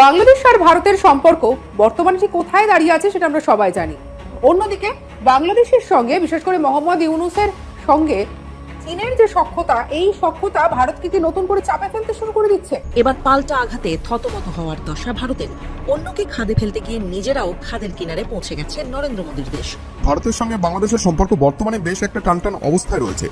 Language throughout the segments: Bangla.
বাংলাদেশ আর ভারতের সম্পর্ক বর্তমানে ঠিক কোথায় দাঁড়িয়ে আছে সেটা আমরা সবাই জানি। অন্যদিকে বাংলাদেশের সঙ্গে বিশেষ করে মোহাম্মদ ইউনূসের সঙ্গে চীনের যে সখ্যতা, এই সখ্যতা ভারতকে কি নতুন করে চাপে ফেলতে শুরু করে দিচ্ছে? এবার পাল্টা আঘাতে থতমত হওয়ার দশা ভারতের। অন্যকে খাদে ফেলতে গিয়ে নিজেরাও খাদের কিনারে পৌঁছে গেছে নরেন্দ্র মোদীর দেশ। ভারতের সঙ্গে বাংলাদেশের সম্পর্ক বর্তমানে বেশ একটা টানটান অবস্থায় রয়েছে।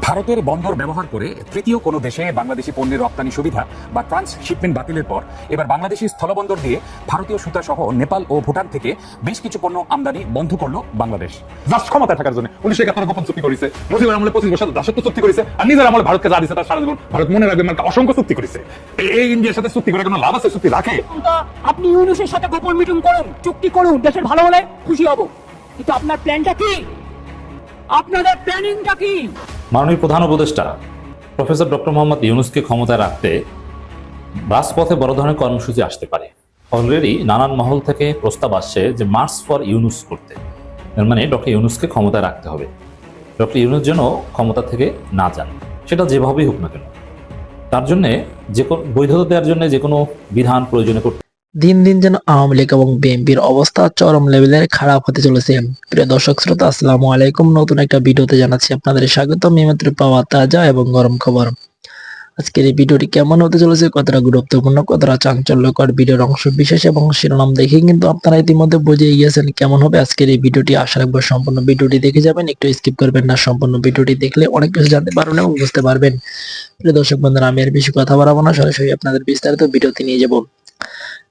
ভারতের বন্দর ব্যবহার করে তৃতীয় কোনো দেশে বাংলাদেশি পণ্যের রপ্তানি সুবিধা বা ট্রান্সশিপমেন্ট বাতিলের পর এবার বাংলাদেশি স্থলবন্দর দিয়ে ভারতীয় সুতা সহ নেপাল ও ভুটান থেকে বেশ কিছু পণ্য আমদানি বন্ধ করলো বাংলাদেশ। জাস্ট ক্ষমতায় থাকার জন্য 1971 গোপন চুক্তি করেছে, মুজিবুর রহমানের 25 বছর দাসত্ব চুক্তি করেছে, আর নিজের আমলে ভারতকে যা দিয়েছে তার সারা জীবন ভারত মনে রাখবে, মানে অসংখ্য চুক্তি করেছে। এই ইন্ডিয়ার সাথে চুক্তি করে কোনো লাভ আছে? চুক্তি রাখে? আপনি ইউনূসের সাথে গোপন মিটিং করুন, চুক্তি করুন, দেশের ভালো হলে খুশি হব, কিন্তু আপনার প্ল্যানটা কি? আপনাদের প্ল্যানিংটা কি? মাননীয় প্রধান উপদেষ্টা প্রফেসর ডক্টর মোহাম্মদ ইউনূসকে ক্ষমতায় রাখতে রাজপথে বড় ধরনের কর্মসূচি আসতে পারে। অলরেডি নানান মহল থেকে প্রস্তাব আসছে যে মার্চ ফর ইউনূস করতে, এর মানে ডক্টর ইউনূসকে ক্ষমতায় রাখতে হবে। ডক্টর ইউনূস যেন ক্ষমতা থেকে না যান, সেটা যেভাবেই হোক না কেন। তার জন্যে যে কোনো বৈধতা দেওয়ার জন্য যে কোনো বিধান প্রয়োজনে করতে। দিন দিন যেন আওয়ামী লীগ এবং বিএনপির অবস্থা চরম লেভেলের খারাপ হতে চলেছে। প্রিয় দর্শক শ্রোতা, আসসালামু আলাইকুম। নতুন একটা ভিডিওতে জানাচ্ছি আপনাদের স্বাগতম। এইমাত্র পাওয়া তাজা এবং গরম খবর। আজকের এই ভিডিওটি কেমন হতে চলেছে, কতটা গুরুত্বপূর্ণ, কতটা চাঞ্চল্যকর, ভিডিওর অংশ বিশেষ এবং শিরোনাম দেখে কিন্তু আপনারা ইতিমধ্যে বুঝে গিয়েছেন কেমন হবে আজকের এই ভিডিওটি। আশা রাখবো সম্পূর্ণ ভিডিওটি দেখে যাবেন, একটু স্কিপ করবেন না। সম্পূর্ণ ভিডিওটি দেখলে অনেক কিছু জানতে পারবেন এবং বুঝতে পারবেন। প্রিয় দর্শক বন্ধুরা, আমি আর বেশি কথা বাড়াবো না, সরাসরি আপনাদের বিস্তারিত ভিডিওতে নিয়ে যাব।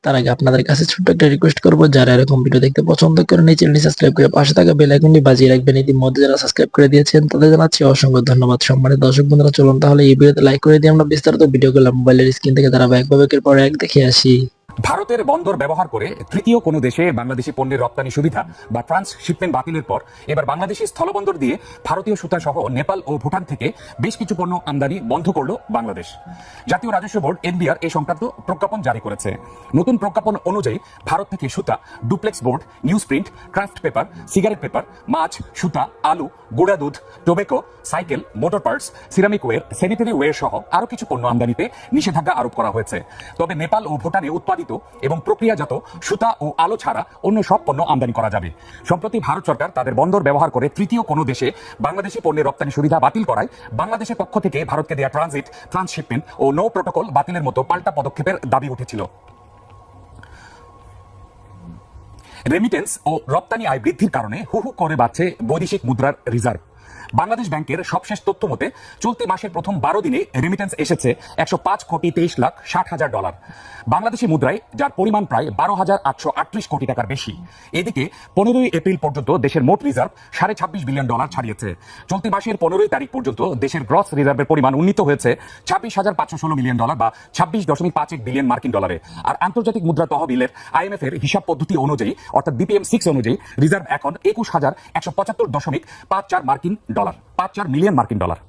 তার আগে আপনাদের কাছে ছোট্ট একটা রিকোয়েস্ট করবো, যারা এরকম ভিডিও দেখতে পছন্দ করেন এই চ্যানেলটি সাবস্ক্রাইব করে পাশে থাকা বেল আইকনটি বাজিয়ে রাখবেন। ইতিমধ্যে যারা সাবস্ক্রাইব করে দিয়েছেন তাদের জানাচ্ছি অসংখ্য ধন্যবাদ। সম্মানিত দর্শক বন্ধুরা, চলুন তাহলে এই ভিডিওতে লাইক করে দিয়ে আমরা বিস্তারিত ভিডিওগুলো মোবাইলের স্ক্রিন থেকে ধারাবাহিকভাবে একের পর এক দেখে আসি। ভারতের বন্দর ব্যবহার করে তৃতীয় কোনো দেশে বাংলাদেশি পণ্যের রপ্তানি সুবিধা বা ট্রান্সশিপমেন্ট বাতিলের পর এবার বাংলাদেশি স্থলবন্দর দিয়ে ভারতীয় সুতা সহ নেপাল ও ভুটান থেকে বেশ কিছু পণ্য আমদানি বন্ধ করলো বাংলাদেশ। জাতীয় রাজস্ব বোর্ড এনবিআর এই সংক্রান্ত প্রজ্ঞাপন জারি করেছে। নতুন প্রজ্ঞাপন অনুযায়ী ভারত থেকে সুতা, duplex board, newsprint, kraft paper, cigarette paper, মাছ, সুতা, আলু, গুঁড়া দুধ, tobacco, cycle, motor parts, ceramic ware, sanitary ware সহ আরো কিছু পণ্য আমদানিতে নিষেধাজ্ঞা আরোপ করা হয়েছে। তবে নেপাল ও ভুটানে উৎপাদিত এবং প্রক্রিয়াজাত সুতা ও আলো ছাড়া অন্য সব পণ্য আমদানি করা যাবে। সম্প্রতি ভারত সরকার তাদের বন্দর ব্যবহার করে তৃতীয় কোনো দেশে বাংলাদেশি পণ্যের রপ্তানি সুবিধা বাতিল করায় বাংলাদেশের পক্ষ থেকে ভারতকে দেয়া ট্রানজিট, ট্রান্সশিপমেন্ট ও নো প্রোটোকল বাতিলের মতো পাল্টা পদক্ষেপের দাবি উঠেছিল। রেমিটেন্স ও রপ্তানি আয় বৃদ্ধির কারণে হু হু করে বাড়ছে বৈদেশিক মুদ্রার রিজার্ভ। বাংলাদেশ ব্যাংকের সবশেষ তথ্য মতে চলতি মাসের প্রথম 12 দিনে রেমিটেন্স এসেছে 105,23,60,000 ডলার বাংলাদেশি মুদ্রায়, যার পরিমাণ প্রায় 12,838 কোটি টাকার বেশি। এদিকে 15 এপ্রিল পর্যন্ত দেশের মোট রিজার্ভ $26.5 বিলিয়ন ছাড়িয়েছে। চলতি মাসের 15 তারিখ পর্যন্ত দেশের গ্রস রিজার্ভের পরিমাণ উন্নীত হয়েছে $26,516 মিলিয়ন বা 26.51 বিলিয়ন মার্কিন ডলারে। আর আন্তর্জাতিক মুদ্রা তহবিলের IMF এর হিসাব পদ্ধতি অনুযায়ী অর্থাৎ BPM-6 অনুযায়ী রিজার্ভ এখন 21,175.54 মার্কিন ডলার, 54 মিলিয়ন মার্কিন ডলার।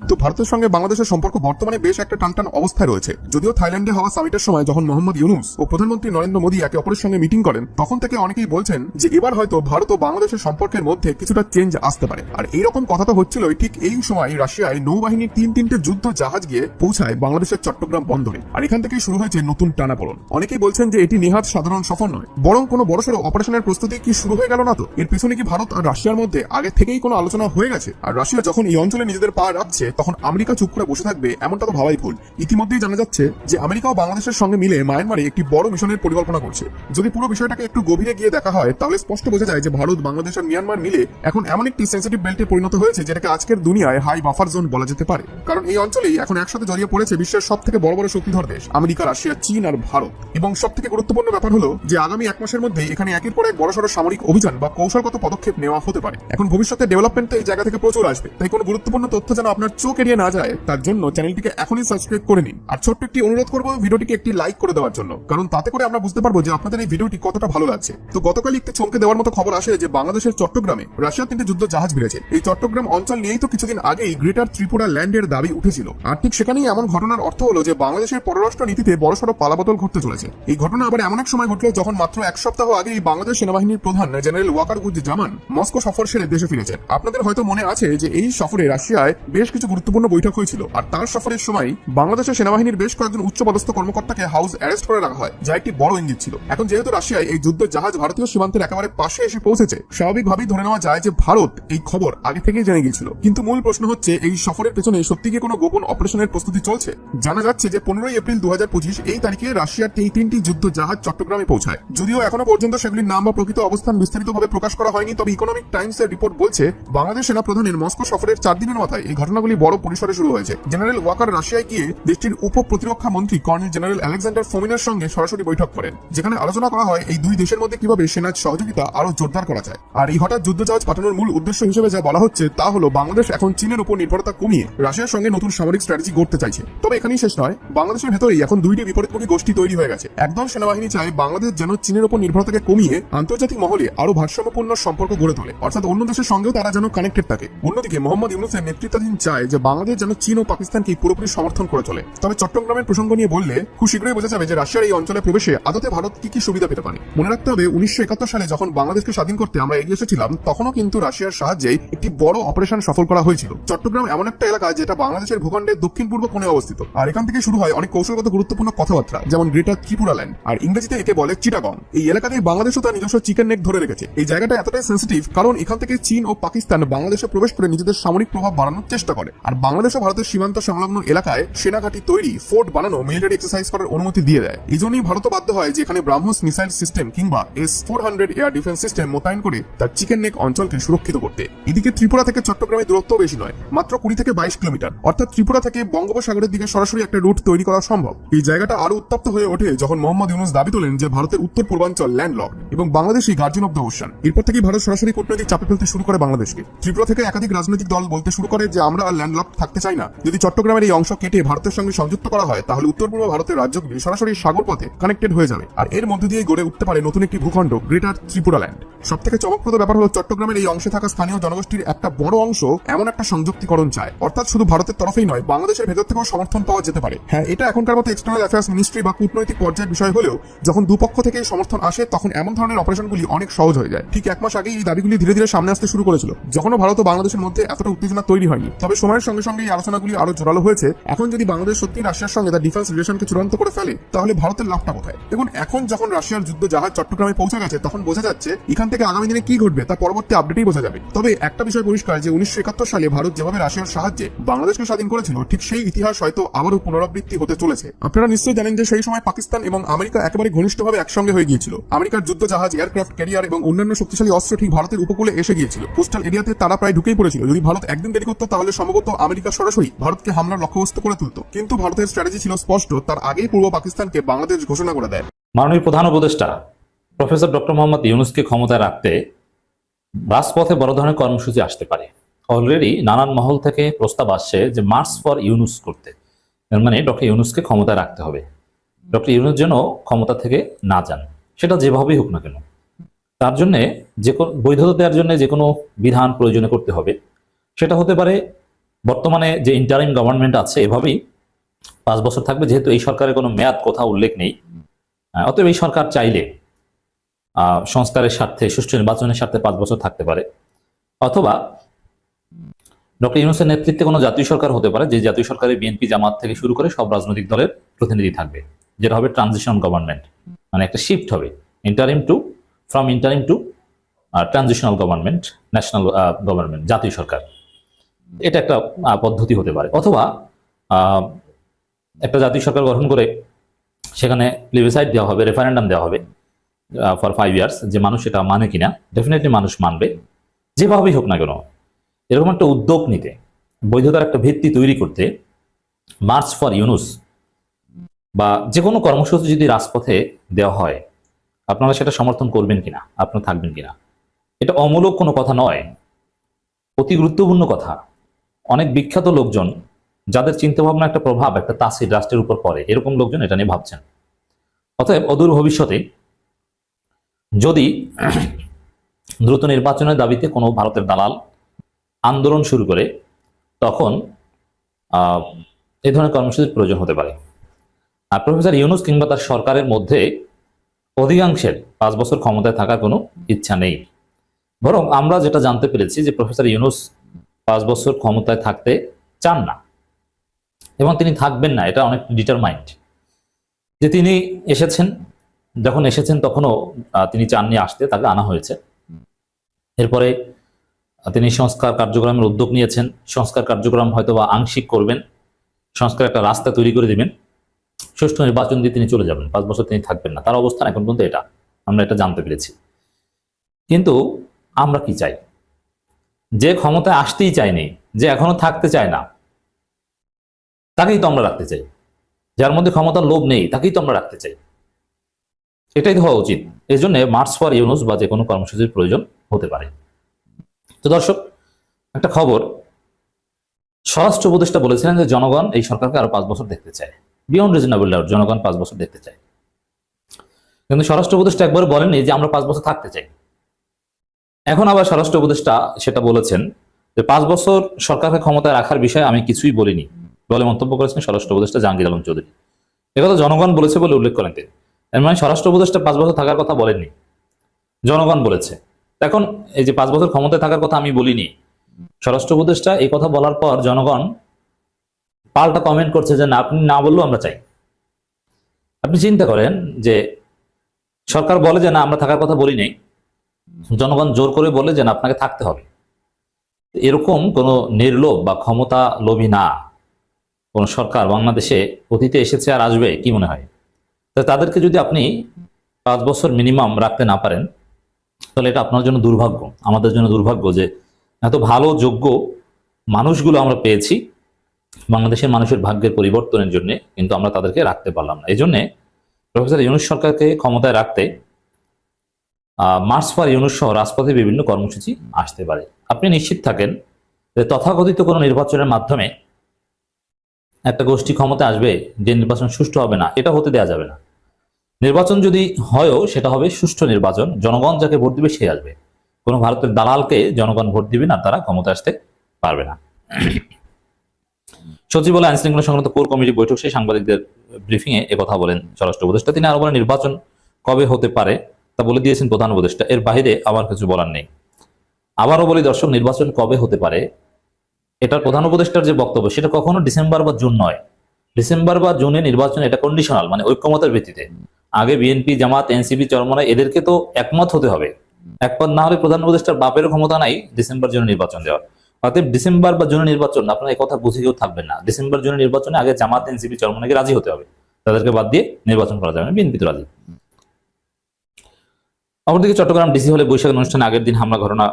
তো ভারতের সঙ্গে বাংলাদেশের সম্পর্ক বর্তমানে বেশ একটা টানটান অবস্থায় রয়েছে। যদিও থাইল্যান্ডে হওয়া সামিটের সময় যখন মোহাম্মদ ইউনূস ও প্রধানমন্ত্রী নরেন্দ্র মোদী একে অপরের সঙ্গে মিটিং করেন, তখন থেকে অনেকেই বলছেন যে এবার হয়তো ভারত ও বাংলাদেশের সম্পর্কের মধ্যে কিছুটা চেঞ্জ আসতে পারে। আর এইরকম কথা তো হচ্ছিল ঠিক এই সময় রাশিয়ায় নৌবাহিনীর তিনটে যুদ্ধ জাহাজ গিয়ে পৌঁছায় বাংলাদেশের চট্টগ্রাম বন্দরে। আর এখান থেকেই শুরু হয়েছে নতুন টানাপোড়েন। অনেকেই বলছেন যে এটি নেহাত সাধারণ সফর নয়, বরং কোনো বড়সড় অপারেশনের প্রস্তুতি কি শুরু হয়ে গেল না? তো এর পিছনে কি ভারত আর রাশিয়ার মধ্যে আগে থেকেই কোনো আলোচনা হয়ে গেছে? আর রাশিয়া যখন এই অঞ্চলে নিজেদের পা রাখছে তখন আমেরিকা চুপ করে বসে থাকবে এমনটা তো ভাবাই ভুল। ইতিমধ্যেই জানা যাচ্ছে যে আমেরিকাও বাংলাদেশের সঙ্গে মিলে মায়ানমারে একটি বড় মিশনের পরিকল্পনা করছে। যদি পুরো বিষয়টাকে একটু গভীরে গিয়ে দেখা হয় তাহলে স্পষ্ট বোঝা যায় যে ভারত, বাংলাদেশ আর মিয়ানমার মিলে এখন এমন একটি সেন্সিটিভ বেল্টে পরিণত হয়েছে যেটাকে আজকের দুনিয়ায় হাই বাফার জোন বলা যেতে পারে। কারণ এই অঞ্চলেই এখন একসাথে জড়িয়ে পড়েছে বিশ্বের সব থেকে বড় বড় শক্তিধর দেশ আমেরিকা, রাশিয়া, চীন আর ভারত। এবং সব থেকে গুরুত্বপূর্ণ ব্যাপার হলো যে আগামী 1 মাসের মধ্যে এখানে একের পর এক বড়সড় সামরিক অভিযান বা কৌশলগত পদক্ষেপ নেওয়া হতে পারে। এখন ভবিষ্যতে ডেভেলপমেন্ট এই জায়গা থেকে প্রচুর আসবে, তাই কোনো গুরুত্বপূর্ণ তথ্য যেন আপনার চোখ এড়িয়ে না যায় তার জন্য চ্যানেলটিকে এখনই সাবস্ক্রাইব করে নিন। আর ছোট্ট একটি অনুরোধ করবো ভিডিওটিকে একটি লাইক করে দেওয়ার জন্য, কারণ তাতে করে আমরা বুঝতে পারবো যে আপনাদের এই ভিডিওটি কতটা ভালো লাগছে। তো গতকাল একটি চমকে দেওয়ার মতো খবর আসে যে বাংলাদেশের চট্টগ্রামে রাশিয়ার 3টে যুদ্ধ জাহাজ ভিড়েছে। এই চট্টগ্রাম অঞ্চল নিয়েই তো কিছুদিন আগেই গ্রেটার ত্রিপুরা ল্যান্ডের দাবি উঠেছিল। আর ঠিক সেখানেই এমন ঘটনার অর্থ হলো যে বাংলাদেশের পররাষ্ট্র নীতিতে বড়সড় পালাবদল ঘটতে চলেছে। এই ঘটনা আবার এমন এক সময় ঘটলো যখন মাত্র 1 সপ্তাহ আগেই বাংলাদেশ সেনাবাহিনীর প্রধান জেনারেল ওয়াকারুজ্জামান মস্কো সফর সেরে দেশে ফিরেছেন। আপনাদের হয়তো মনে আছে যে এই সফরে রাশিয়ায় বেশ কিছু কিছু গুরুত্বপূর্ণ বৈঠক হয়েছিল, আর তার সফরের সময় বাংলাদেশের সেনাবাহিনীর বেশ কয়েকজন উচ্চপদস্থ কর্মকর্তাকে হাউস অ্যারেস্ট করে রাখা হয়, যা একটি বড় ইঙ্গিত ছিল। এখন যেহেতু রাশিয়ায় এই যুদ্ধ জাহাজ ভারতীয় সীমান্তের একেবারে পাশে এসে পৌঁছেছে, স্বাভাবিকভাবেই ধরে নেওয়া যায় যে ভারত এই খবর আগে থেকেই জেনে গিয়েছিল। কিন্তু মূল প্রশ্ন হচ্ছে, এই সফরের পেছনে সত্যি কি কোনো গোপন অপারেশনের প্রস্তুতি চলছে? জানা যাচ্ছে যে 15 এপ্রিল 2025 এই তারিখে রাশিয়ার এই 3টি যুদ্ধ জাহাজ চট্টগ্রামে পৌঁছায়। যদিও এখনো পর্যন্ত সেগুলির নাম বা প্রকৃত অবস্থান বিস্তারিতভাবে প্রকাশ করা হয়নি, তবে ইকোনমিক টাইমস এর রিপোর্ট বলছে বাংলাদেশ সেনা প্রধানের মস্কো সফরের 4 দিনের মাথায় এই ঘটনাগুলি বড় পরিসরে শুরু হয়েছে। জেনারেল ওয়াকার রাশিয়ায় গিয়ে দেশটির উপ প্রতিরক্ষা মন্ত্রী কর্নেল জেনারেল আলেকজান্ডার ফোমিনের সঙ্গে সরাসরি বৈঠক করেন, যেখানে আলোচনা করা হয় এই দুই দেশের মধ্যে কিভাবে সেনার সহযোগিতা আরো জোরদার করা যায়। আর এই হঠাৎ যুদ্ধ জাহাজ পাঠানোর মূল উদ্দেশ্য হিসেবে যা বলা হচ্ছে তা হলো বাংলাদেশ এখন চীনের উপর নির্ভরতা কমিয়ে রাশিয়ার সঙ্গে নতুন সামরিক স্ট্র্যাটেজি গড়তে চাইছে। তবে এখানেই শেষ নয়, বাংলাদেশের ভেতরেই এখন দুইটি বিপরীতমুখী গোষ্ঠী তৈরি হয়ে গেছে। একদল সেনাবাহিনী চায় বাংলাদেশ যেন চীনের উপর নির্ভরতাকে কমিয়ে আন্তর্জাতিক মহলে আরো ভারসাম্যপূর্ণ সম্পর্ক গড়ে তোলে, অর্থাৎ অন্য দেশের সঙ্গেও তারা যেন কানেক্টেড থাকে। অন্যদিকে মোহাম্মদ ইউনূসের নেতৃত্বাধীন চায় যে বাংলাদেশ যেন চীন ও পাকিস্তানকে পুরোপুরি সমর্থন করে চলে। তবে চট্টগ্রামের প্রসঙ্গ নিয়ে বললে খুব শীঘ্রই বোঝা যাবে যে রাশিয়ার এই অঞ্চলে প্রবেশে আদতে ভারত কি সুবিধা পেতে পারে। মনে রাখতে হবে 1971 সালে যখন বাংলাদেশকে স্বাধীন করতে আমরা এগিয়ে এসেছিলাম, তখনও কিন্তু রাশিয়ার সাহায্যে একটি বড় অপারেশন সফল করা হয়েছিল। চট্টগ্রাম এমন একটা এলাকা যেটা বাংলাদেশের ভূখণ্ডের দক্ষিণ পূর্ব কোণে অবস্থিত, আর এখান থেকে শুরু হয় অনেক কৌশলগত গুরুত্বপূর্ণ কথাবার্তা, যেমন গ্রেটার ত্রিপুরা ল্যান্ড, আর ইংরেজিতে একে বলে চিটাগং। এই এলাকাতেই বাংলাদেশও তার নিজস্ব চিকেন নেক ধরে রেখেছে। এই জায়গাটা এতটাই সেন্সিটিভ কারণ এখান থেকে চীন ও পাকিস্তান বাংলাদেশে প্রবেশ করে নিজেদের সামরিক প্রভাব বাড়ানোর চেষ্টা করে, আর বাংলাদেশ ও ভারতের সীমান্ত সংলগ্ন এলাকায় সেনাঘাঁটি তৈরি, ফোর্ট বানানো, মিলিটারি এক্সারসাইজ করার অনুমতি দিয়ে দেয়। এই জন্যই ভারত বাধ্য হয় যে এখানে ব্রাহ্মস মিসাইল সিস্টেম কিংবা S-400 এয়ার ডিফেন্স সিস্টেম মোতায়েন করে তার চিকেন নেক অঞ্চলকে সুরক্ষিত করতে। এদিকে ত্রিপুরা থেকে চট্টগ্রামের দূরত্ব বেশি নয়, মাত্র 20 থেকে 22 কিলোমিটার, অর্থাৎ ত্রিপুরা থেকে বঙ্গোপসাগরের দিকে সরাসরি একটা রুট তৈরি করা সম্ভব। এই জায়গাটা আরো উত্তপ্ত হয়ে ওঠে যখন মোহাম্মদ ইউনূস দাবি তোলেন যে ভারতের উত্তর পূর্বাঞ্চল ল্যান্ডলকড এবং বাংলাদেশই গার্জিয়ান অব দ্য ওশান। এরপর থেকেই ভারত সরাসরি কূটনৈতিক চাপে ফেলতে শুরু করে বাংলাদেশকে। ত্রিপুরা থেকে একাধিক রাজনৈতিক দল বলতে শুরু করে যে আমরা আর ল্যান্ডলকড থাকতে চাই না। যদি চট্টগ্রামের এই অংশ কেটে ভারতের সঙ্গে সংযুক্ত করা হয় তাহলে উত্তর পূর্ব ভারতের রাজ্যগুলি সরাসরি সাগর পথে কানেক্টেড হয়ে যাবে, আর এর মধ্য দিয়ে গড়ে উঠতে পারে নতুন একটি ভূখণ্ড, গ্রেটার ত্রিপুরা ল্যান্ড। সবথেকে চমকপ্রদ ব্যাপার হলো চট্টগ্রামের এই অংশে থাকা স্থানীয় জনগোষ্ঠীর একটা বড় অংশ এমন একটা সংযুক্তিকরণ চায়, অর্থাৎ শুধু ভারতের তরফেই নয়, বাংলাদেশের ভেতর থেকেও সমর্থন পাওয়া যেতে পারে। হ্যাঁ, এটা এখনকার মতো এক্সটার্নাল অ্যাফেয়ার্স মিনিস্ট্রি বা কূটনৈতিক পর্যায়ের বিষয় হলেও যখন দুপক্ষ থেকে সমর্থন আসে তখন এমন ধরনের অপারেশনগুলি অনেক সহজ হয়ে যায়। ঠিক 1 মাস আগেই এই দাবিগুলি ধীরে ধীরে সামনে আসতে শুরু করেছিল, যখনও ভারত ও বাংলাদেশের মধ্যে এতটা উত্তেজনা তৈরি হয়নি। তবে সময়ের সঙ্গে সঙ্গে এই আলোচনাগুলি আরো জোরালো হয়েছে। এখন যদি বাংলাদেশ সত্যি রাশিয়ার সঙ্গে তার ডিফেন্স রিলেশনকে চূড়ান্ত করে ফেলে তাহলে ভারতের লাভটা কোথায়? দেখুন, এখন যখন রাশিয়ার যুদ্ধ জাহাজ চট্টগ্রামে পৌঁছে গেছে তখন বোঝা যাচ্ছে এখান থেকে আগামী দিনে কি ঘটবে তার পরবর্তী আপডেটেই বোঝা যাবে। তবে একটা বিষয় পরিষ্কার যে 1971 সালে ভারত যেভাবে রাশিয়ার সাহায্যে বাংলাদেশকে স্বাধীন করেছিল, ঠিক সেই ইতিহাস হয়তো আবারও পুনরাবৃত্তি হতে চলেছে। আপনারা নিশ্চয়ই জানেন যে সেই সময় পাকিস্তান এবং আমেরিকা একেবারে ঘনিষ্ঠভাবে একসঙ্গে হয়ে গিয়েছিল। আমেরিকার যুদ্ধ জাহাজ, এয়ারক্রাফট ক্যারিয়ার এবং অন্যান্য শক্তিশালী অস্ত্র ঠিক ভারতের উপকূলে এসে গিয়েছিল। কোস্টাল এরিয়াতে তারা প্রায় ঢুকেই পড়েছিল। যদি ভারত একদিন দেরি করতো তাহলে সম্ভবত আমেরিকা সরাসরি ভারতকে হামলার লক্ষ্যবস্তু করে তুলত। কিন্তু ভারতের স্ট্র্যাটেজি ছিল স্পষ্ট, তার আগেই পূর্ব পাকিস্তানকে বাংলাদেশ ঘোষণা করে দেয়। মাননীয় প্রধান উপদেষ্টা প্রফেসর ডক্টর মোহাম্মদ ইউনূসকে ক্ষমতায় রাখতে রাজপথে বড় ধরনের কর্মসূচি আসতে পারে। অলরেডি নানান মহল থেকে প্রস্তাব আসছে যে মার্চ ফর ইউনূস করতে, মানে ডক্টর ইউনূসকে ক্ষমতায় রাখতে হবে, ডক্টর ইউনূস যেন ক্ষমতা থেকে না যান, সেটা যেভাবেই হোক না কেন। তার জন্য যে কোনো বৈধতা দেওয়ার জন্য যে কোনো বিধান প্রয়োজনে করতে হবে। সেটা হতে পারে বর্তমানে যে ইন্টারিম গভর্নমেন্ট আছে এভাবেই 5 বছর থাকবে, যেহেতু এই সরকারের কোনো মেয়াদ কোথাও উল্লেখ নেই। অতএব এই সরকার চাইলে সংস্কারের স্বার্থে, সুষ্ঠু নির্বাচনের স্বার্থে 5 বছর থাকতে পারে। অথবা ডক্টর ইউনূসের নেতৃত্বে কোনো জাতীয় সরকার হতে পারে, যে জাতীয় সরকারে বিএনপি জামাত থেকে শুরু করে সব রাজনৈতিক দলের প্রতিনিধি থাকবে, যেটা হবে ট্রানজিশন গভর্নমেন্ট। মানে একটা শিফট হবে from interim to transitional government, national government, জাতীয় সরকার। এটা একটা পদ্ধতি হতে পারে। অথবা একটা জাতীয় সরকার গঠন করে সেখানে প্লেবিসাইড দেওয়া হবে, রেফারেন্ডাম দেওয়া হবে ফর 5 ইয়ার্স, যে মানুষ এটা মানে কিনা। ডেফিনেটলি মানুষ মানবে, যেভাবেই হোক না কেন। এরকম একটা উদ্যোগ নিতে, বৈধতার একটা ভিত্তি তৈরি করতে মার্চ ফর ইউনূস বা যে কোনো কর্মসূচি যদি রাজপথে দেওয়া হয়, আপনারা সেটা সমর্থন করবেন কিনা, আপনারা থাকবেন কিনা। এটা অমূলক কোনো কথা নয়, অতি গুরুত্বপূর্ণ কথা। অনেক বিখ্যাত লোকজন যাদের চিন্তাভাবনা একটা প্রভাব, একটা তাসির রাষ্ট্রের উপর পড়ে, এরকম লোকজন এটা নিয়ে ভাবছেন। অতএব অদূর ভবিষ্যতে যদি দ্রুত নির্বাচনের দাবিতে কোনো ভারতের দালাল আন্দোলন শুরু করে, তখন এই ধরনের কর্মসূচির প্রয়োজন হতে পারে। আর প্রফেসর ইউনূস কিংবা তার সরকারের মধ্যে অধিকাংশের 5 বছর ক্ষমতায় থাকার কোনো ইচ্ছা নেই। বরং আমরা যেটা জানতে পেরেছি যে প্রফেসর ইউনূস 5 বছর ক্ষমতায় থাকতে চান না এবং তিনি থাকবেন না, এটা অনেক ডিটারমাইন্ড। যে তিনি এসেছেন, যখন এসেছেন তখনও তিনি চাননি আসতে, তাকে আনা হয়েছে। এরপরে তিনি সংস্কার কার্যক্রমের উদ্যোগ নিয়েছেন। সংস্কার কার্যক্রম হয়তো বা আংশিক করবেন, সংস্কার একটা রাস্তা তৈরি করে দিবেন, সুষ্ঠু নির্বাচন দিয়ে তিনি চলে যাবেন, 5 বছর তিনি থাকবেন না। তার অবস্থান এখন পর্যন্ত এটা, আমরা এটা জানতে পেরেছি। কিন্তু আমরা কি চাই? যে ক্ষমতায় আসতেই চায়নি, যে এখনো থাকতে চায় না, তাকেই তো আমরা রাখতে চাই। যার মধ্যে ক্ষমতার লোভ নেই, তাকেই তো আমরা রাখতে চাই। এটাই তো হওয়া উচিত। এই জন্য মার্চ ফর ইউনুস বা যে কোনো কর্মসূচির প্রয়োজন হতে পারে। তো দর্শক, একটা খবর, স্বরাষ্ট্র উপদেষ্টা বলেছিলেন যে জনগণ এই সরকারকে আরো 5 বছর দেখতে চায়, বিয়ন্ড রিজনেবল ডাউট, জনগণ 5 বছর দেখতে চায়। কিন্তু স্বরাষ্ট্র উপদেষ্টা একবার বলেননি যে আমরা 5 বছর থাকতে চাই। এখন আবার স্বরাষ্ট্র উপদেষ্টা সেটা বলেছেন যে 5 বছর সরকারকে ক্ষমতায় রাখার বিষয়ে আমি কিছুই বলিনি বলে মন্তব্য করেছেন স্বরাষ্ট্র উপদেষ্টা জাহাঙ্গীর আলম চৌধুরী। একথা জনগণ বলেছে বলে উল্লেখ করেন তিনি। এর মানে স্বরাষ্ট্র উপদেষ্টা 5 বছর থাকার কথা বলেননি, জনগণ বলেছে। এখন এই যে 5 বছর ক্ষমতায় থাকার কথা আমি বলিনি, স্বরাষ্ট্র উপদেষ্টা এই কথা বলার পর জনগণ পাল্টা কমেন্ট করছে যে না, আপনি না বললেও আমরা চাই। আপনি চিন্তা করেন যে সরকার বলে যে না আমরা থাকার কথা বলি নাই, জনগণ জোর করে বলে যে না আপনাকে থাকতে হবে। এরকম কোন নির্লোভ বা ক্ষমতা লোভী না কোন সরকার বাংলাদেশে অতীতে এসেছে আর আসবে কি মনে হয়? তাদেরকে যদি আপনি 5 বছর মিনিমাম রাখতে না পারেন, তাহলে এটা আপনার জন্য দুর্ভাগ্য, আমাদের জন্য দুর্ভাগ্য যে এত ভালো যোগ্য মানুষগুলো আমরা পেয়েছি বাংলাদেশের মানুষের ভাগ্যের পরিবর্তনের জন্য, কিন্তু আমরা তাদেরকে রাখতে পারলাম না। এই জন্যে প্রফেসর ইউনূস সরকারকে ক্ষমতায় রাখতে মার্চ ফর ইউনূস সহ রাজপথে বিভিন্ন কর্মসূচি আসতে পারে। আপনি নিশ্চিত থাকেন যে তথাকথিত কোনো নির্বাচনের মাধ্যমে একটা গোষ্ঠী ক্ষমতা আসবে, যে নির্বাচন সুষ্ঠু হবে না, এটা হতে দেওয়া যাবে না। নির্বাচন যদি হয়ও সেটা হবে সুষ্ঠু নির্বাচন, জনগণ যাকে ভোট দিবে সে আসবে। কোনো ভারতের দালালকে জনগণ ভোট দিবে না, তারা ক্ষমতা আসতে পারবে না। সচিবালয় আইন শৃঙ্খলা সংক্রান্ত কোর কমিটি বৈঠক শেষে সাংবাদিকদের ব্রিফিং এ একথা বলেন স্বরাষ্ট্র উপদেষ্টা। তিনি আরো বলেন নির্বাচন কবে হতে পারে তা বলে দিয়েছেন প্রধান উপদেষ্টা, এর বাইরে আমার কিছু বলার নেই। আবারও বলি দর্শক, নির্বাচন কবে হতে পারে এটার প্রধান উপদেষ্টার যে বক্তব্য, সেটা কখনো ডিসেম্বর বা জুন নয়। ডিসেম্বর বা জুনে নির্বাচন এটা কন্ডিশনাল, মানে ঐক্যমতের ভিত্তিতে। আগে বিএনপি, জামাত, এনসিপি, চরমনাই এদেরকে তো একমত হতে হবে। একমত না হলে প্রধান উপদেষ্টার বাপেরও ক্ষমতা নাই ডিসেম্বর জুনে নির্বাচন দেওয়ার। অতএব ডিসেম্বর বা জুনে নির্বাচন, আপনারা এই কথা বুঝে কেউ থাকবেন না। ডিসেম্বর জুনে নির্বাচনে আগে জামাত, এনসিপি, চরমনাইকে রাজি হতে হবে, তাদেরকে বাদ দিয়ে নির্বাচন করা যাবে না। বিএনপি তো রাজি। অপরদিকে চট্টগ্রাম ডিসি হলে বৈশাখ অনুষ্ঠানে আগের দিন হামলা ঘটনা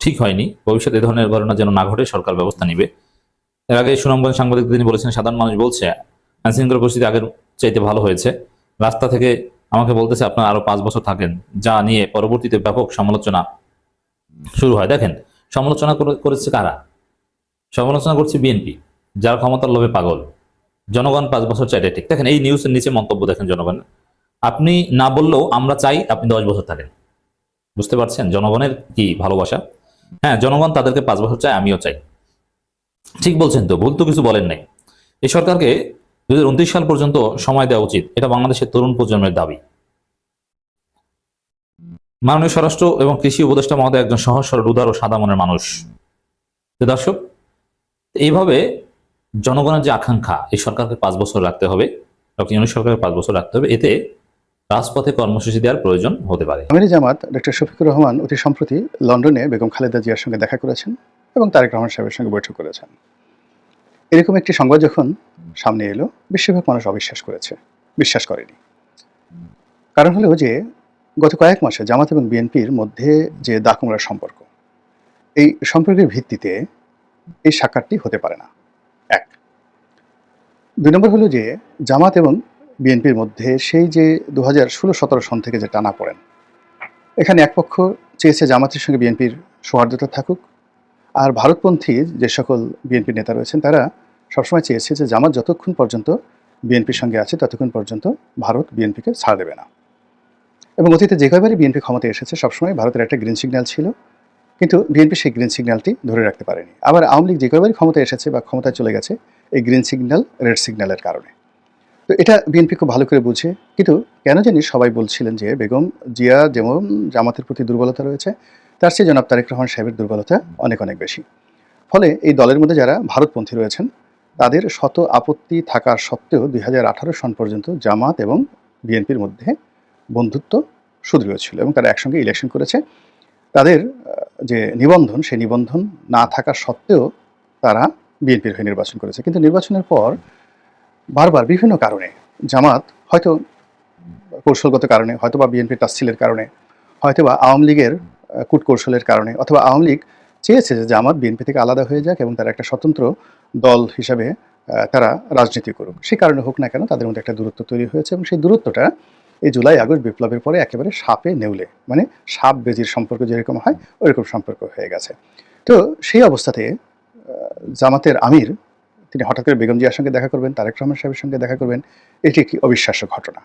ঠিক হয়নি, ভবিষ্যতে এ ধরনের ঘটনা যেন না ঘটে সরকার ব্যবস্থা নিবে। এর আগে সুনামগঞ্জ সাংবাদিকদের তিনি বলেছেন সাধারণ মানুষ বলছে আইনশৃঙ্খলা পরিস্থিতি আগের চাইতে ভালো হয়েছে। রাস্তা থেকে আমাকে বলতেছে আপনারা আরো 5 বছর থাকেন, যা নিয়ে পরবর্তীতে ব্যাপক সমালোচনা শুরু হয়। দেখেন সমালোচনা করেছে কারা? সমালোচনা করছে বিএনপি, যার ক্ষমতার লোভে পাগল। জনগণ 5 বছর চাই, ঠিক। দেখেন এই নিউজের নিচে মন্তব্য দেখেন জনগণ, আপনি না বললেও আমরা চাই আপনি 10 বছর থাকেন। বুঝতে পারছেন জনগণের কি ভালোবাসা? হ্যাঁ, জনগণ তাদেরকে 5 বছর চাই, আমিও চাই। ঠিক বলছেন তো, ভুল তো কিছু বলেন নাই। এই সরকারকে 2029 সাল পর্যন্ত সময় দেওয়া উচিত, এটা বাংলাদেশের তরুণ প্রজন্মের দাবি। মাননীয় স্বরাষ্ট্র এবং কৃষি উপদেষ্টা মহোদয় একজন সহজ সরল, উদার ও সাদা মনের মানুষ। দর্শক, এইভাবে জনগণের যে আকাঙ্ক্ষা এই সরকারকে 5 বছর রাখতে হবে, ডক্টর ইউনূস সরকারকে 5 বছর রাখতে হবে, এতে রাজপথে কর্মসূচি দেওয়ার প্রয়োজন হতে পারে। আমির জামাত ডক্টর শফিকুর রহমান অতি সম্প্রতি লন্ডনে বেগম খালেদা জিয়ার সঙ্গে দেখা করেছেন এবং তারেক রহমান সাহেবের সঙ্গে বৈঠক করেছেন। এরকম একটি সংবাদ যখন সামনে এলো, বেশিরভাগ মানুষ অবিশ্বাস করেছে, বিশ্বাস করেনি। কারণ হলো যে গত কয়েক মাসে জামাত এবং বিএনপির মধ্যে যে দাকুমড়ার সম্পর্ক, এই সম্পর্কের ভিত্তিতে এই সাক্ষাৎটি হতে পারে না। 1। 2 নম্বর হলো যে জামাত এবং বিএনপির মধ্যে সেই যে 2016-17 সন থেকে যে টানা পড়েন, এখানে এক পক্ষ চেয়েছে জামাতের সঙ্গে বিএনপির সৌহার্দ্যতা থাকুক, আর ভারতপন্থী যে সকল বিএনপি নেতা রয়েছেন তারা সবসময় চেয়েছে যে জামাত যতক্ষণ পর্যন্ত বিএনপির সঙ্গে আছে ততক্ষণ পর্যন্ত ভারত বিএনপিকে ছাড় দেবে না। এবং অতীতে যে কয়বারই বিএনপি ক্ষমতায় এসেছে সবসময় ভারতের একটা গ্রিন সিগন্যাল ছিল, কিন্তু বিএনপি সেই গ্রিন সিগন্যালটি ধরে রাখতে পারেনি। আবার আওয়ামী লীগ যে কয়বারই ক্ষমতায় এসেছে বা ক্ষমতায় চলে গেছে এই গ্রিন সিগন্যাল রেড সিগন্যালের কারণে। তো এটা বিএনপি খুব ভালো করে বুঝে, কিন্তু কেন জানি সবাই বলছিলেন যে বেগম জিয়া যেমন জামাতের প্রতি দুর্বলতা রয়েছে, তার চেয়ে জনাব তারেক রহমান সাহেবের দুর্বলতা অনেক অনেক বেশি। ফলে এই দলের মধ্যে যারা ভারতপন্থী রয়েছেন তাদের শত আপত্তি থাকা সত্ত্বেও 2018 সন পর্যন্ত জামাত এবং বিএনপির মধ্যে বন্ধুত্ব সুদৃঢ় ছিল এবং তারা একসঙ্গে ইলেকশন করেছে। তাদের যে নিবন্ধন, সেই নিবন্ধন না থাকা সত্ত্বেও তারা বিএনপির হয়ে নির্বাচন করেছে। কিন্তু নির্বাচনের পর বারবার বিভিন্ন কারণে জামাত, হয়তো কৌশলগত কারণে, হয়তোবা বিএনপির তাচ্ছিলের কারণে, হয়তোবা আওয়ামী লীগের কূটকৌশলের কারণে, অথবা আওয়ামী লীগ চেয়েছে যে জামাত বিএনপি থেকে আলাদা হয়ে যাক এবং তারা একটা স্বতন্ত্র দল হিসাবে তারা রাজনীতি করুক। সেই কারণে হোক না কেন তাদের মধ্যে একটা দূরত্ব তৈরি হয়েছে এবং সেই দূরত্বটা এই জুলাই আগস্ট বিপ্লবের পরে একেবারে সাপে নেউলে, মানে সাপ বেজির সম্পর্ক যেরকম হয় ওইরকম সম্পর্ক হয়ে গেছে। তো সেই অবস্থাতে জামাতের আমির তিনি হঠাৎ করে বেগম জিয়ার সঙ্গে দেখা করবেন, তারেক রহমান সাহেবের সঙ্গে দেখা করবেন, এটি একটি অবিশ্বাস্য ঘটনা।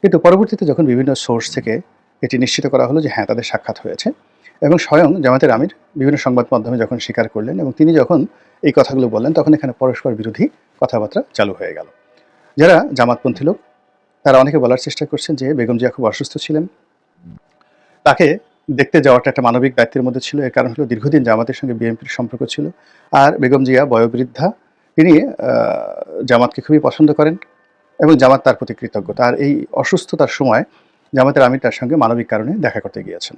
কিন্তু পরবর্তীতে যখন বিভিন্ন সোর্স থেকে এটি নিশ্চিত করা হলো যে হ্যাঁ তাদের সাক্ষাৎ হয়েছে এবং স্বয়ং জামাতের আমির বিভিন্ন সংবাদ মাধ্যমে যখন স্বীকার করলেন এবং তিনি যখন এই কথাগুলো বললেন, তখন এখানে পরস্পর বিরোধী কথাবার্তা চালু হয়ে গেল। যারা জামাতপন্থী লোক তারা অনেকে বলার চেষ্টা করছেন যে বেগম জিয়া খুব অসুস্থ ছিলেন, তাকে দেখতে যাওয়াটা একটা মানবিক দায়িত্বের মধ্যে ছিল। এর কারণ হলো দীর্ঘদিন জামাতের সঙ্গে বিএনপির সম্পর্ক ছিল, আর বেগম জিয়া বয়োবৃদ্ধা, তিনি জামাতকে খুবই পছন্দ করেন এবং জামাত তার প্রতি কৃতজ্ঞতা। আর এই অসুস্থতার সময় জামাতের আমির তার সঙ্গে মানবিক কারণে দেখা করতে গিয়েছেন।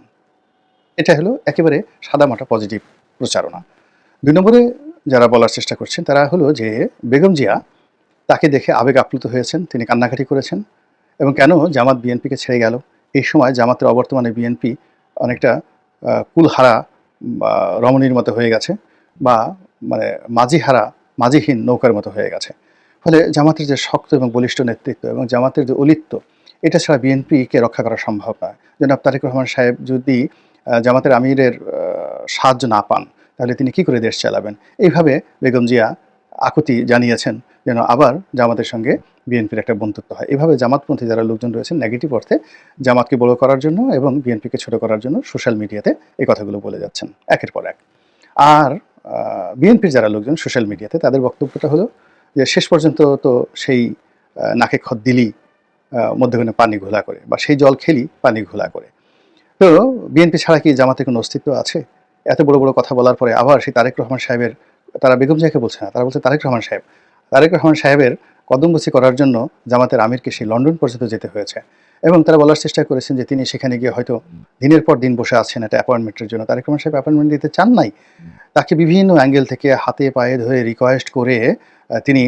এটা হলো একেবারে সাদামাটা পজিটিভ প্রচারণা। 2 নম্বরে যারা বলার চেষ্টা করছেন তারা হলো যে বেগম জিয়া তাকে দেখে আবেগ আপ্লুত হয়েছেন, তিনি কান্নাকাটি করেছেন এবং কেন জামাত বিএনপিকে ছেড়ে গেল। এই সময় জামাতের অবর্তমানে বিএনপি অনেকটা কুলহারা রমণীর মতো হয়ে গেছে, বা মানে মাঝিহীন নৌকার মতো হয়ে গেছে। ফলে জামাতের যে শক্ত এবং বলিষ্ঠ নেতৃত্ব এবং জামাতের যে অলিত্ব, এটা ছাড়া বিএনপিকে রক্ষা করা সম্ভব নয়। জনাব তারেক রহমান সাহেব যদি জামাতের আমিরের সাহায্য না পান তাহলে তিনি কি করে দেশ চালাবেন। এইভাবে বেগম জিয়া আকুতি জানিয়েছেন যেন আবার জামাতের সঙ্গে বিএনপির একটা বন্ধুত্ব হয়। এভাবে জামাতপন্থী যারা লোকজন রয়েছেন নেগেটিভ অর্থে জামাতকে বড় করার জন্য এবং বিএনপিকে ছোট করার জন্য সোশ্যাল মিডিয়াতে এই কথাগুলো বলে যাচ্ছেন একের পর এক। আর বিএনপির যারা লোকজন সোশ্যাল মিডিয়াতে, তাদের বক্তব্যটা হলো যে শেষ পর্যন্ত তো সেই নাকে খত দিলি মধ্যখানে পানি ঘোলা করে, বা সেই জল খেলি পানি ঘোলা করে। তো বিএনপি ছাড়া কি জামাতের কোনো অস্তিত্ব আছে? এত বড় বড় কথা বলার পরে আবার সেই তারেক রহমান সাহেবের, তারা বেগম জিয়াকে বলছে না, তারা বলছে তারেক রহমান সাহেবের কদমবুচি করার জন্য জামাতের আমিরকে সেই লন্ডন পর্যন্ত যেতে হয়েছে এবং তারা বলার চেষ্টা করেছেন যে তিনি সেখানে গিয়ে হয়তো দিনের পর দিন বসে আছেন একটা অ্যাপয়েন্টমেন্টের জন্য। তারেক রহমান সাহেব অ্যাপয়েন্টমেন্ট দিতে চান নাই, তাকে বিভিন্ন অ্যাঙ্গেল থেকে হাতে পায়ে ধরে রিকোয়েস্ট করে তিনি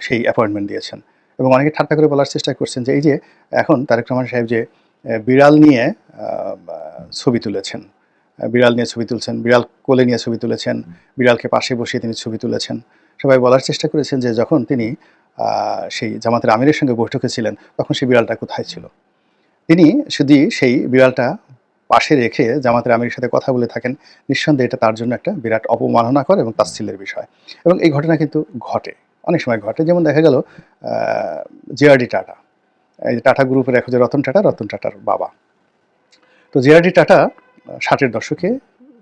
সেই অ্যাপয়েন্টমেন্ট দিয়েছেন। এবং অনেকে ঠাট্টা করে বলার চেষ্টা করছেন যে এই যে এখন তারেক রহমান সাহেব যে বিড়াল নিয়ে ছবি তুলেছেন, বিড়াল কোলে নিয়ে ছবি তুলেছেন, বিড়ালকে পাশে বসিয়ে তিনি ছবি তুলেছেন। সবাই বলার চেষ্টা করেছেন যে যখন তিনি সেই জামাতের আমিরের সঙ্গে বৈঠকে ছিলেন তখন সেই বিড়ালটা কোথায় ছিল। তিনি যদি সেই বিড়ালটা পাশে রেখে জামাতের আমিরের সাথে কথা বলে থাকেন, নিঃসন্দেহে এটা তার জন্য একটা বিরাট অপমাননাকর এবং তাচ্ছিল্যের বিষয়। এবং এই ঘটনা কিন্তু ঘটে, অনেক সময় ঘটে। যেমন দেখা গেল জেআরডি টাটা, এই টাটা গ্রুপের এখন যে রতন টাটার বাবা। তো জেআরডি টাটা 60-এর দশকে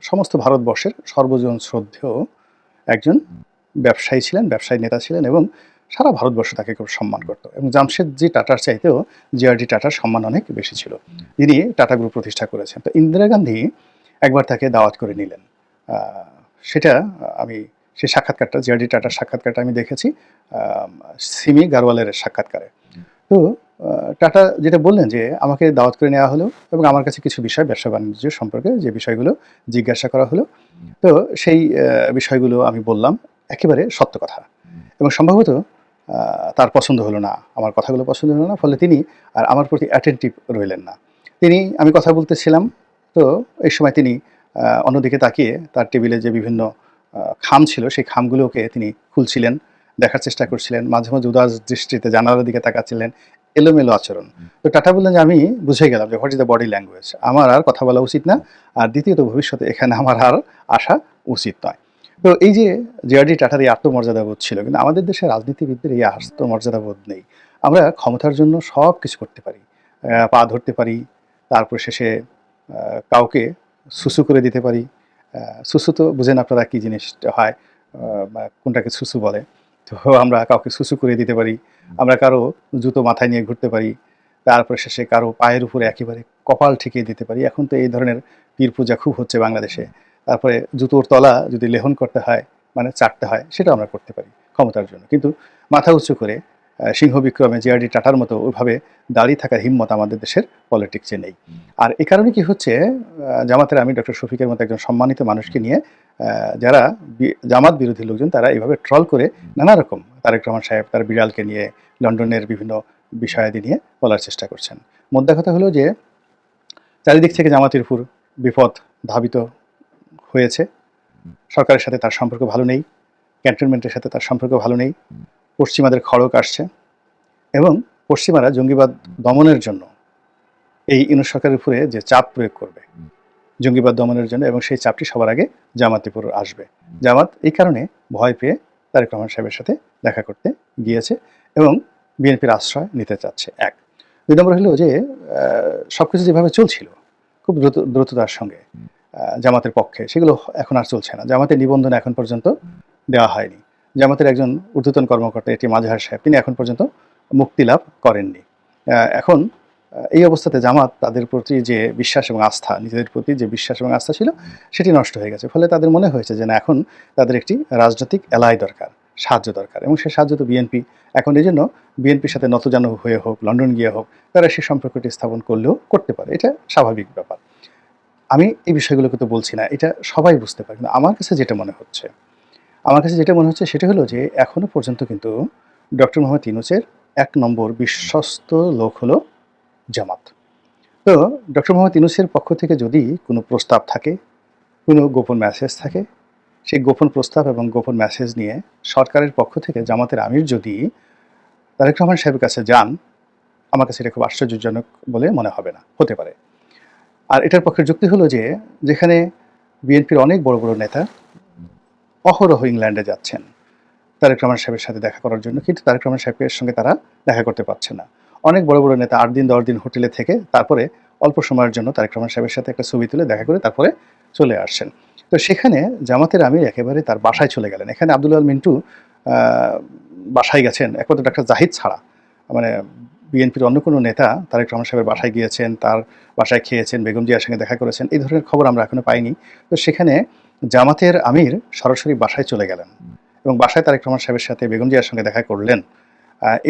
সমস্ত ভারতবর্ষের সর্বজন শ্রদ্ধেয় একজন ব্যবসায়ী ছিলেন, ব্যবসায়ী নেতা ছিলেন এবং সারা ভারতবর্ষ তাকে খুব সম্মান করত। এবং জামশেদজি টাটার চাইতেও জেআরডি টাটার সম্মান অনেক বেশি ছিল, যিনি টাটা গ্রুপ প্রতিষ্ঠা করেছেন। তো ইন্দিরা গান্ধী একবার তাকে দাওয়াত করে নিলেন। সেটা আমি সেই সাক্ষাৎকারটা, জেআরডি টাটার সাক্ষাৎকারটা আমি দেখেছি সিমি গারওয়ালের সাক্ষাৎকারে। তো টাটা যেটা বললেন যে আমাকে দাওয়াত করে নেওয়া হলো এবং আমার কাছে কিছু বিষয় ব্যবসা বাণিজ্য সম্পর্কে যে বিষয়গুলো জিজ্ঞাসা করা হলো, তো সেই বিষয়গুলো আমি বললাম, একেবারে সত্য কথা। এবং সম্ভবত তার পছন্দ হলো না, আমার কথাগুলো পছন্দ হলো না, ফলে তিনি আর আমার প্রতি অ্যাটেন্টিভ রইলেন না। তিনি কথা বলতেছিলাম, তো এই সময় তিনি অন্যদিকে তাকিয়ে তার টেবিলে যে বিভিন্ন খাম ছিল সেই খামগুলোকে তিনি খুলছিলেন, দেখার চেষ্টা করছিলেন, মাঝে মাঝে উদাস দৃষ্টিতে জানালার দিকে তাকাচ্ছিলেন, এলোমেলো আচরণ। তো টাটা বললেন যে আমি বুঝে গেলাম যে what is the body language, আমার আর কথা বলা উচিত না, আর দ্বিতীয়ত ভবিষ্যতে এখানে আমার আর আসা উচিত নয়। তো এই যে জেআরডি টাটার এই আত্মমর্যাদাবোধ ছিল, কিন্তু আমাদের দেশের রাজনীতিবিদদের এই আত্মমর্যাদাবোধ নেই। আমরা ক্ষমতার জন্য সব কিছু করতে পারি, পা ধরতে পারি, তারপর শেষে কাউকে সুসু করে দিতে পারি। সুসু তো বুঝেন আপনারা কী জিনিস হয়, কোনটাকে সুসু বলে। তো আমরা কাউকে সুসু করে দিতে পারি, আমরা কারো জুতো মাথায় নিয়ে ঘুরতে পারি, তারপর শেষে কারো পায়ের উপরে একেবারে কপাল ঠেকিয়ে দিতে পারি। এখন তো এই ধরনের পীর পূজা খুব হচ্ছে বাংলাদেশে, তারপরে জুতোর তলা যদি লেহন করতে হয়, মানে চাটতে হয়, সেটা আমরা করতে পারি ক্ষমতার জন্য। কিন্তু মাথা উঁচু করে সিংহ বিক্রমে জিআরডি টাটার মতো ওইভাবে দাঁড়িয়ে থাকার হিম্মত আমাদের দেশের পলিটিক্সে নেই। আর এই কারণে কি হচ্ছে, জামাতের আমি ডক্টর শফিকের মতো একজন সম্মানিত মানুষকে নিয়ে যারা জামাত বিরোধী লোকজন তারা এইভাবে ট্রল করে নানা রকম তারেক রহমান সাহেব তার বিড়ালকে নিয়ে লন্ডনের বিভিন্ন বিষয়াদি নিয়ে বলার চেষ্টা করছেন। মোদ্দা কথা হলো যে চারিদিক থেকে জামাতের উপর বিপদ ধাবিত হয়েছে। সরকারের সাথে তার সম্পর্ক ভালো নেই, ক্যান্টনমেন্টের সাথে তার সম্পর্ক ভালো নেই, পশ্চিমাদের খড়ক আসছে এবং পশ্চিমারা জঙ্গিবাদ দমনের জন্য এই ইউনূস সরকারের উপরে যে চাপ প্রয়োগ করবে জঙ্গিবাদ দমনের জন্য, এবং সেই চাপটি সবার আগে জামাতের উপর আসবে। জামাত এই কারণে ভয় পেয়ে তারেক রহমান সাহেবের সাথে দেখা করতে গিয়েছে এবং বিএনপির আশ্রয় নিতে চাচ্ছে। এক। দুই নম্বর হলো যে সবকিছু যেভাবে চলছিল খুব দ্রুততার সঙ্গে জামাতের পক্ষে, সেগুলো এখন আর চলছে না। জামাতের নিবন্ধন এখন পর্যন্ত দেওয়া হয়নি। জামাতের একজন ঊর্ধ্বতন কর্মকর্তা এটি মাজহার সাহেব, তিনি এখন পর্যন্ত মুক্তি লাভ করেননি। এখন এই অবস্থাতে জামাত তাদের প্রতি যে বিশ্বাস এবং আস্থা, নিজেদের প্রতি যে বিশ্বাস এবং আস্থা ছিল সেটি নষ্ট হয়ে গেছে। ফলে তাদের মনে হয়েছে যে না, এখন তাদের একটি রাজনৈতিক এলাই দরকার, সাহায্য দরকার, এবং সেই সাহায্য তো বিএনপি। এখন এই জন্য বিএনপির সাথে নতজানু হয়ে হোক, লন্ডন গিয়ে হোক, তারা সেই সম্পর্কটি স্থাপন করলেও করতে পারে, এটা স্বাভাবিক ব্যাপার। আমি এই বিষয়গুলোকে তো বলছি না, এটা সবাই বুঝতে পারে। কিন্তু আমার কাছে যেটা মনে হচ্ছে সেটা হলো যে এখনো পর্যন্ত কিন্তু ডক্টর মোহাম্মদ ইউনূসের 1 নম্বর বিশ্বস্ত লোক হলো জামাত। তো ডক্টর মোহাম্মদ ইউনূসের পক্ষ থেকে যদি কোনো প্রস্তাব থাকে, কোনো গোপন মেসেজ থাকে, সেই গোপন প্রস্তাব এবং গোপন মেসেজ নিয়ে সরকারের পক্ষ থেকে জামাতের আমির যদি তারেক রহমান সাহেবের কাছে যান, আমার কাছে এটা খুব আশ্চর্যজনক বলে মনে হবে না, হতে পারে। আর এটার পক্ষের যুক্তি হলো যে যেখানে বিএনপির অনেক বড় বড় নেতা অহরহ ইংল্যান্ডে যাচ্ছেন তারেক রহমান সাহেবের সাথে দেখা করার জন্য, কিন্তু তারেক রহমান সাহেবের সঙ্গে তারা দেখা করতে পারছে না। অনেক বড় বড় নেতা 8 দিন 10 দিন হোটেলে থেকে তারপরে অল্প সময়ের জন্য তারেক রহমান সাহেবের সাথে একটা ছবি তুলে দেখা করে তারপরে চলে আসছেন। তো সেখানে জামাতের আমির একেবারে তার বাসায় চলে গেলেন। এখানে আব্দুল মিন্টু বাসায় গেছেন একমাত্র ডাক্তার জাহিদ ছাড়া, মানে বিএনপির অন্য কোনো নেতা তারেক রহমান সাহেবের বাসায় গিয়েছেন, তার বাসায় খেয়েছেন, বেগম জিয়ার সঙ্গে দেখা করেছেন, এই ধরনের খবর আমরা এখনো পাইনি। তো সেখানে জামাতের আমির সরাসরি বাসায় চলে গেলেন এবং বাসায় তারেক রহমান সাহেবের সাথে বেগম জিয়ার সঙ্গে দেখা করলেন।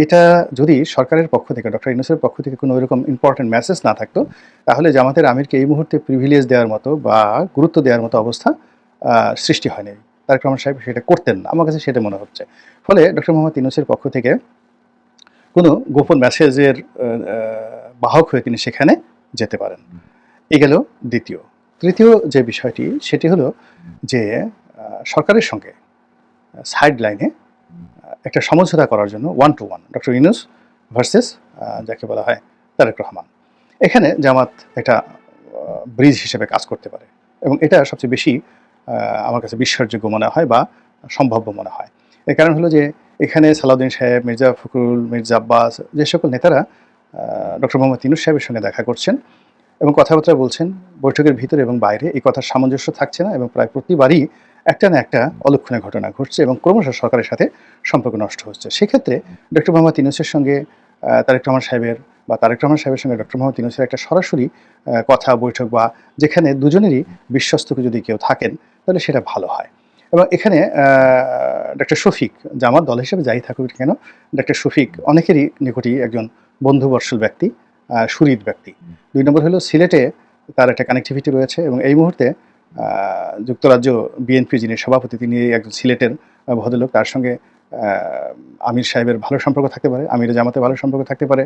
এটা যদি সরকারের পক্ষ থেকে, ডক্টর ইউনূসের পক্ষ থেকে কোনো এরকম ইম্পর্টেন্ট মেসেজ না থাকতো, তাহলে জামাতের আমিরকে এই মুহূর্তে প্রিভিলেজ দেওয়ার মতো বা গুরুত্ব দেওয়ার মতো অবস্থা সৃষ্টি হয়নি। তারেক রহমান সাহেব সেটা করতেন না, আমার কাছে সেটা মনে হচ্ছে। ফলে ডক্টর মোহাম্মদ ইউনূসের পক্ষ থেকে কোনো গোপন মেসেজের বাহক হয়ে তিনি সেখানে যেতে পারেন। এ গেল দ্বিতীয়। তৃতীয় যে বিষয়টি সেটি হলো যে সরকারের সঙ্গে সাইড লাইনে একটা সমঝোতা করার জন্য 1 to 1 ডক্টর ইউনূস ভার্সেস যাকে বলা হয় তারেক রহমান, এখানে জামাত একটা ব্রিজ হিসেবে কাজ করতে পারে এবং এটা সবচেয়ে বেশি আমার কাছে বিশ্বাসযোগ্য মনে হয় বা সম্ভাব্য মনে হয়। এর কারণ হলো যে এখানে সালাউদ্দিন সাহেব, মির্জা ফখরুল, মির্জা আব্বাস, যে সকল নেতারা ডক্টর মোহাম্মদ ইউনূস সাহেবের সঙ্গে দেখা করছেন এবং কথাবার্তা বলছেন বৈঠকের ভিতরে এবং বাইরে, এই কথার সামঞ্জস্য থাকছে না এবং প্রায় প্রতিবারই একটা না একটা অলক্ষণীয় ঘটনা ঘটছে এবং ক্রমশ সরকারের সাথে সম্পর্ক নষ্ট হচ্ছে। সেক্ষেত্রে ডক্টর মোহাম্মদ ইউনূসের সঙ্গে তারেক রহমান সাহেবের বা তারেক রহমান সাহেবের সঙ্গে ডক্টর মোহাম্মদ ইউনূসের একটা সরাসরি কথা বৈঠক বা যেখানে দুজনেরই বিশ্বস্ত যদি কেউ থাকেন তাহলে সেটা ভালো হয়। এবং এখানে ডক্টর শফিক জামাত দল হিসেবে যাই থাকুক কেন, ডক্টর শফিক অনেকেরই নিকটই একজন বন্ধুবর্ষল ব্যক্তি, সুহৃদ ব্যক্তি। 2 নম্বর হলো সিলেটে তার একটা কানেক্টিভিটি রয়েছে এবং এই মুহূর্তে যুক্তরাজ্য বিএনপি যিনি সভাপতি তিনি একজন সিলেটের ভদ্রলোক, তার সঙ্গে আমির সাহেবের ভালো সম্পর্ক থাকতে পারে, আমির জামাতে ভালো সম্পর্ক থাকতে পারে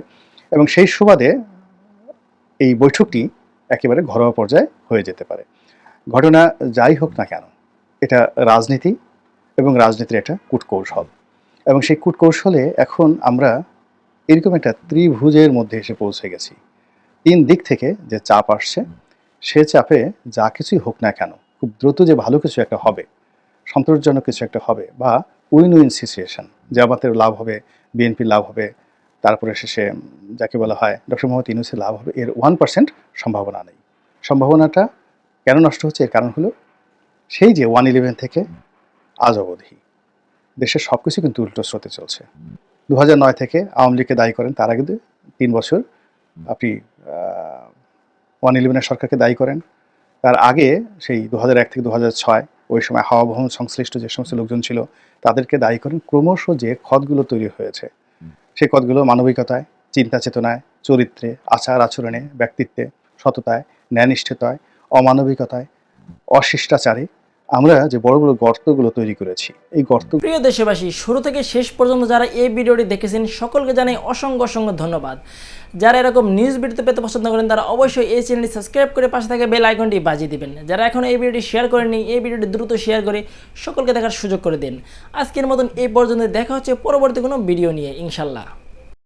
এবং সেই সুবাদে এই বৈঠকটি একেবারে ঘরোয়া পর্যায়ে হয়ে যেতে পারে। ঘটনা যাই হোক না কেন, এটা রাজনীতি এবং রাজনীতির একটা কূটকৌশল এবং সেই কূটকৌশলে এখন আমরা এরকম একটা ত্রিভুজের মধ্যে এসে পৌঁছে গেছি। 3 দিক থেকে যে চাপ আসছে, সে চাপে যা কিছুই হোক না কেন খুব দ্রুত যে ভালো কিছু একটা হবে, সন্তোষজনক কিছু একটা হবে বা উইন উইন সিচুয়েশন, জামাতের লাভ হবে, বিএনপির লাভ হবে, তারপরে শেষে যাকে বলা হয় ডক্টর মোহাম্মদ ইউনূসের লাভ হবে, এর 1% সম্ভাবনা নেই। সম্ভাবনাটা কেন নষ্ট হচ্ছে? এর কারণ হলো সেই যে 1/11 থেকে আজ অবধি দেশের সব কিছু কিন্তু উল্টো স্রোতে চলছে। 2009 থেকে আওয়ামী লীগকে দায়ী করেন, তার আগে 3 বছর আপনি 1/11 সরকারকে দায়ী করেন, তার আগে সেই 2001 থেকে 2006 ওই সময় হাওয়া ভবন সংশ্লিষ্ট যে সমস্ত লোকজন ছিল তাদেরকে দায়ী করেন ক্রমশ যে ক্ষতগুলো তৈরি হয়েছে সেই ক্ষতগুলো মানবিকতায়, চিন্তা চেতনায়, চরিত্রে, আচার আচরণে, ব্যক্তিত্বে, সততায়, ন্যায়নিষ্ঠতায়, অমানবিকতায়, অশিষ্টাচারে আমরা যে বড় বড় গর্তগুলো তৈরি করেছি এই গর্ত। প্রিয় দেশবাসী, শুরু থেকে শেষ পর্যন্ত যারা এই ভিডিওটি দেখেছেন সকলকে জানাই অসংখ্য অসংখ্য ধন্যবাদ। যারা এরকম নিউজ ভিডিও পেতে পছন্দ করেন তারা অবশ্যই এই চ্যানেলটি সাবস্ক্রাইব করে পাশে থাকা বেল আইকনটি বাজিয়ে দিবেন। যারা এখন এই ভিডিওটি শেয়ার করেননি এই ভিডিওটি দ্রুত শেয়ার করে সকলকে দেখার সুযোগ করে দিন। আজকের মতন এই পর্যন্ত দেখা হচ্ছে পরবর্তী কোনো ভিডিও নিয়ে ইনশাল্লাহ।